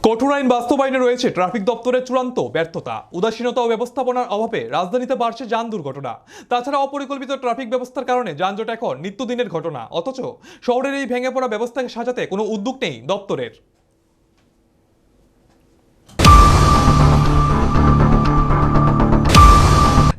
কঠোর আইন বাস্তবায়নে রয়েছে ট্রাফিক দপ্তরের চূড়ান্ত ব্যর্থতা, উদাসীনতা ও ব্যবস্থাপনার অভাবে রাজধানীতে বাড়ছে যান দুর্ঘটনা। তাছাড়া অপরিকল্পিত ট্রাফিক ব্যবস্থার কারণে যানজট এখন নিত্যদিনের ঘটনা। অথচ শহরের এই ভেঙে পড়া ব্যবস্থাকে সাজাতে কোনো উদ্যোগ নেই দপ্তরের।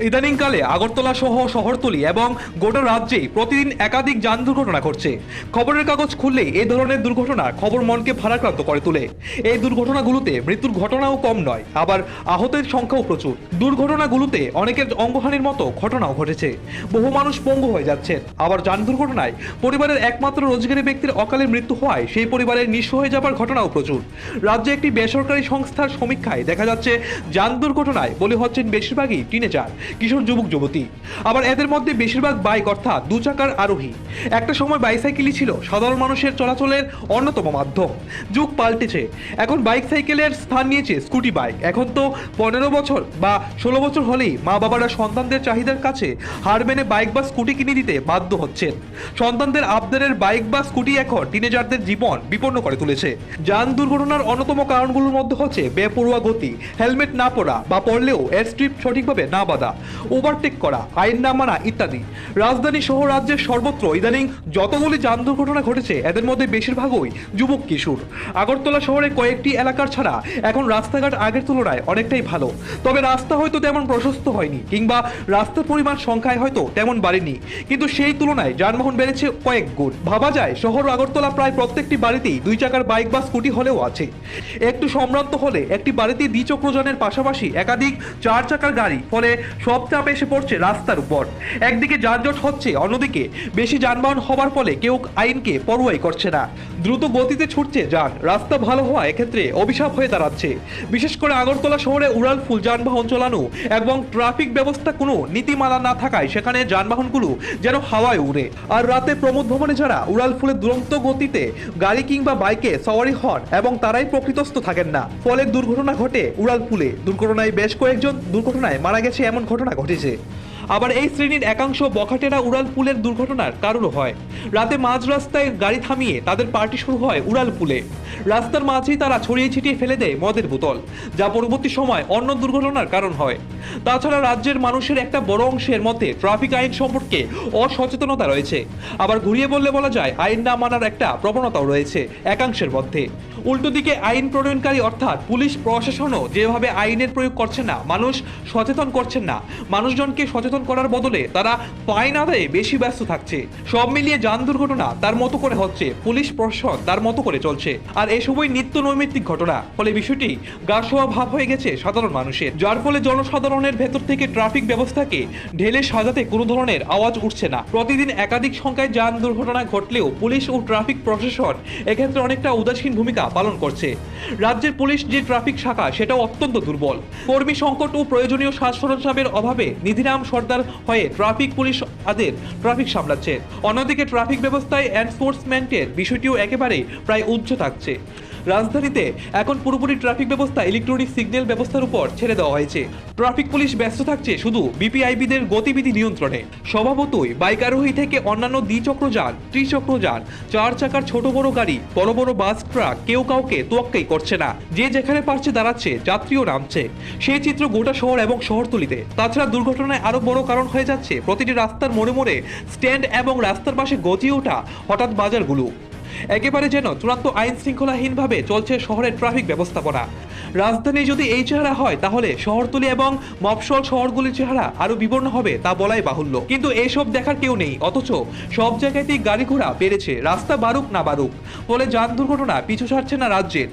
ইদানিংকালে আগরতলা সহ শহরতলি এবং গোটা রাজ্যেই প্রতিদিন একাধিক যান দুর্ঘটনা ঘটছে। খবরের কাগজ খুললেই এই ধরনের দুর্ঘটনার খবর মনকে ভারাক্রান্ত করে তোলে। এই দুর্ঘটনাগুলোতে মৃত্যুর ঘটনাও কম নয়, আবার আহতের সংখ্যাও প্রচুর। দুর্ঘটনাগুলোতে অনেকের অঙ্গহানির মতো ঘটনাও ঘটেছে। বহু মানুষ পঙ্গু হয়ে যাচ্ছেন। আবার যান দুর্ঘটনায় পরিবারের একমাত্র রোজগারী ব্যক্তির অকালে মৃত্যু হওয়ায় সেই পরিবারের নিঃস্ব হয়ে যাবার ঘটনাও প্রচুর। রাজ্যে একটি বেসরকারি সংস্থার সমীক্ষায় দেখা যাচ্ছে যান দুর্ঘটনায় বলি হচ্ছেন বেশিরভাগই টিনেজার, কিশোর যুবক যুবতী। আবার এদের মধ্যে বেশিরভাগ বাইক অর্থাৎ দু চাকার আরোহী। একটা সময় বাইসাইকেলই ছিল সাধারণ মানুষের চলাচলের অন্যতম মাধ্যম। যুগ পাল্টেছে, এখন বাইক সাইকেলের স্থান নিয়েছে স্কুটি বাইক। এখন তো 15 বছর বা 16 বছর হলেই মা বাবারা সন্তানদের চাহিদার কাছে হার মেনে বাইক বা স্কুটি কিনে দিতে বাধ্য হচ্ছেন। সন্তানদের আবদারের বাইক বা স্কুটি এখন টিনেজারদের জীবন বিপন্ন করে তুলেছে। যান দুর্ঘটনার অন্যতম কারণগুলোর মধ্যে হচ্ছে বেপরোয়া গতি, হেলমেট না পরা বা পরলেও এর স্ট্রিপ সঠিকভাবে না বাঁধা, ওভারটেক করা, আইন না মানা ইত্যাদি। রাজধানী সহ রাজ্যের সর্বত্র ইদানিং যতগুলি যান দুর্ঘটনা ঘটেছে এদের মধ্যে বেশিরভাগই যুবক কিশোর। আগরতলা শহরে কয়েকটি এলাকার ছাড়া এখন রাস্তাঘাট আগের তুলনায় অনেকটাই ভালো। তবে রাস্তা হয়তো তেমন প্রশস্ত হয়নি, কিংবা রাস্তার পরিমাণ সংখ্যায় হয়তো তেমন বাড়েনি, কিন্তু সেই তুলনায় যানবাহন বেড়েছে কয়েক গুণ। ভাবা যায় শহর আগরতলা প্রায় প্রত্যেকটি বাড়িতেই 2 চাকার বাইক বা স্কুটি হলেও আছে। একটু সম্ভ্রান্ত হলে একটি বাড়িতে দ্বিচক্রযানের পাশাপাশি একাধিক 4 চাকার গাড়ি, ফলে সব চাপ এসে পড়ছে রাস্তার উপর। একদিকে যানজট হচ্ছে, অন্যদিকে বেশি যানবাহন হবার ফলে কেউ আইনকে পরোয়াই করছে না। দ্রুত গতিতে ছুটছে যান, রাস্তা ভালো হওয়া এক্ষেত্রে অভিশাপ হয়ে দাঁড়াচ্ছে। বিশেষ করে আগরতলা শহরে উড়াল ফুল যানবাহন চালানো এবং ট্রাফিক ব্যবস্থা কোনো নীতিমালা না থাকায় সেখানে যানবাহনগুলো যেন হাওয়ায় উড়ে। আর রাতে প্রমোদ ভবনে যারা উড়াল ফুলে দুরন্ত গতিতে গাড়ি কিংবা বাইকে সওয়ারি হন এবং তারাই প্রকৃতস্থ থাকেন না, ফলে দুর্ঘটনা ঘটে উড়াল ফুলে। দুর্ঘটনায় বেশ কয়েকজন দুর্ঘটনায় মারা গেছে এমন ঘটনা ঘটেছে। আবার এই শ্রেণীর একাংশ বখাটেরা উড়াল পুলের দুর্ঘটনার কারণও হয়। রাতে মাঝ রাস্তায় গাড়ি থামিয়ে তাদের পার্টি শুরু হয় উড়াল পুলে। রাস্তার মাঝেই তারা ছড়িয়ে ছিটিয়ে ফেলে দেয় মদের বোতল, যা পরবর্তী সময় অন্য দুর্ঘটনার কারণ হয়। তাছাড়া রাজ্যের মানুষের একটা বড় অংশের মধ্যে ট্রাফিক আইন সম্পর্কে অসচেতনতা রয়েছে। আবার ঘুরিয়ে বললে বলা যায় আইন না মানার একটা প্রবণতাও রয়েছে একাংশের মধ্যে। উল্টো দিকে আইন প্রণয়নকারী অর্থাৎ পুলিশ প্রশাসনও যেভাবে আইনের প্রয়োগ করছে না, মানুষ সচেতন করছেন না, মানুষজনকে সচেতন করার বদলে তারা ফাইন আদায়ে বেশি ব্যস্ত থাকছে। সব মিলিয়ে যান দুর্ঘটনা তার মতো করে হচ্ছে, পুলিশ প্রশাসন তার মতো করে চলছে। আর এসবই নিত্য নৈমিত্তিক ঘটনা, ফলে বিষয়টি গা শোয়া ভাব হয়ে গেছে সাধারণ মানুষের, যার ফলে জনসাধারণের ভেতর থেকে ট্রাফিক ব্যবস্থাকে ঢেলে সাজাতে কোনো ধরনের আওয়াজ উঠছে না। প্রতিদিন একাধিক সংখ্যায় যান দুর্ঘটনা ঘটলেও পুলিশ ও ট্রাফিক প্রশাসন এক্ষেত্রে অনেকটা উদাসীন ভূমিকা পালন করছে। রাজ্যের পুলিশ যে ট্রাফিক শাখা সেটাও অত্যন্ত দুর্বল। কর্মী সংকট ও প্রয়োজনীয় সাজ সরঞ্জামের অভাবে নিধিরাম সর্দার হয়ে ট্রাফিক পুলিশ আদের ট্রাফিক সামলাচ্ছে। অন্যদিকে ট্রাফিক ব্যবস্থায় এনফোর্সমেন্টের বিষয়টিও একেবারে প্রায় উচ্চ থাকছে। রাজধানীতে এখন পুরোপুরি ট্রাফিক ব্যবস্থা ইলেকট্রনিক সিগন্যাল ব্যবস্থার উপর ছেড়ে দেওয়া হয়েছে। ট্রাফিক পুলিশ ব্যস্ত থাকছে শুধু বিপিআইবিদের গতিবিধি নিয়ন্ত্রণে। স্বভাবতই বাইক আরোহী থেকে অন্যান্য দ্বিচক্রযান, ত্রিচক্রযান, 4 চাকার ছোট বড় গাড়ি, বড় বড় বাস, ট্রাক কেউ কাউকে তোয়াক্কাই করছে না। যে যেখানে পারছে দাঁড়াচ্ছে, যাত্রীও নামছে। সেই চিত্র গোটা শহর এবং শহরতলিতে। তাছাড়া দুর্ঘটনায় আরো বড় কারণ হয়ে যাচ্ছে প্রতিটি রাস্তার মোড়ে মোড়ে স্ট্যান্ড এবং রাস্তার পাশে গজিয়ে ওঠা হঠাৎ বাজারগুলো। একেবারে যেন চূড়ান্ত আইন শৃঙ্খলাহীনভাবে চলছে শহরের ট্রাফিক ব্যবস্থাপনা। রাজধানী যদি এই চেহারা হয়, তাহলে শহরতলি এবং মফস্বল শহরগুলির চেহারা আরো বিবর্ণ হবে তা বলাই বাহুল্য। কিন্তু এসব দেখার কেউ নেই, অথচ সব জায়গাতেই গাড়ি ঘোড়া বেড়েছে, রাস্তা বাড়ুক না বাড়ুক, ফলে যান দুর্ঘটনা পিছু ছাড়ছে না রাজ্যের।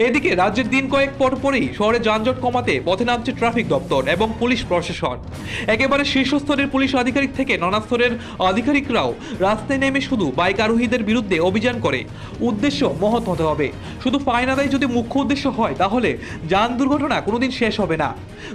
এদিকে রাজ্যের দিন কয়েক পর পরেই শহরে যানজট কমাতে পথে নামছে ট্রাফিক দপ্তর এবং পুলিশ প্রশাসন। একেবারে শীর্ষস্তরের পুলিশ আধিকারিক থেকে নানা স্তরের আধিকারিকরাও রাস্তায় নেমে শুধু বাইক আরোহীদের বিরুদ্ধে অভিযান করে। উদ্দেশ্য মহৎ হতে হবে। শুধু ফাইন আদায় যদি মুখ্য উদ্দেশ্য হয়, তাহলে যান দুর্ঘটনা কোনোদিন শেষ হবে না।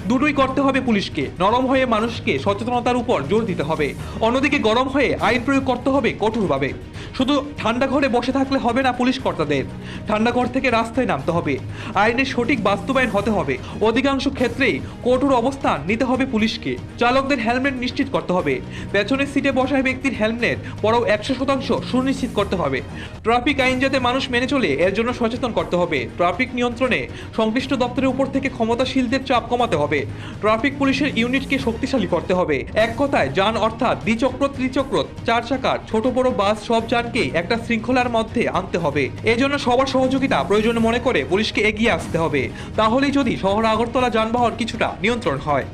দুটোই করতে হবে পুলিশকে। নরম হয়ে মানুষকে সচেতনতার উপর জোর দিতে হবে, অন্যদিকে গরম হয়ে আইন প্রয়োগ করতে হবে কঠোরভাবে। শুধু ঠান্ডা ঘরে বসে থাকলে হবে না পুলিশ কর্তাদের, ঠান্ডা ঘর থেকে রাস্তায় নামতে হবে। আইনের সঠিক বাস্তবায়ন হতে হবে। অধিকাংশ ক্ষেত্রেই কঠোর অবস্থান নিতে হবে পুলিশকে। চালকদের হেলমেট নিশ্চিত করতে হবে। পেছনের সিটে বসা ব্যক্তির হেলমেট পরাও 100% সুনিশ্চিত করতে হবে। ট্রাফিক আইন যাতে মানুষ মেনে চলে এর জন্য সচেতন করতে হবে। ট্রাফিক নিয়ন্ত্রণে সংশ্লিষ্ট দপ্তরের উপর থেকে ক্ষমতাশীলদের চাপ কমাতে হবে। ট্রাফিক পুলিশের ইউনিটকে শক্তিশালী করতে হবে। এক কথায় যান অর্থাৎ দ্বিচক্র, ত্রিচক্র, চার চাকার, ছোট বড় বাস সব যানকে একটা শৃঙ্খলার মধ্যে আনতে হবে। এজন্য সবার সহযোগিতা প্রয়োজন মনে করে পুলিশকে এগিয়ে আসতে হবে। তাহলেই যদি শহর আগরতলা যানবাহন কিছুটা নিয়ন্ত্রণ হয়।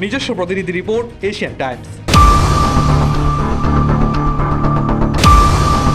নিজস্ব প্রতিনিধি রিপোর্ট, এশিয়ান টাইমস।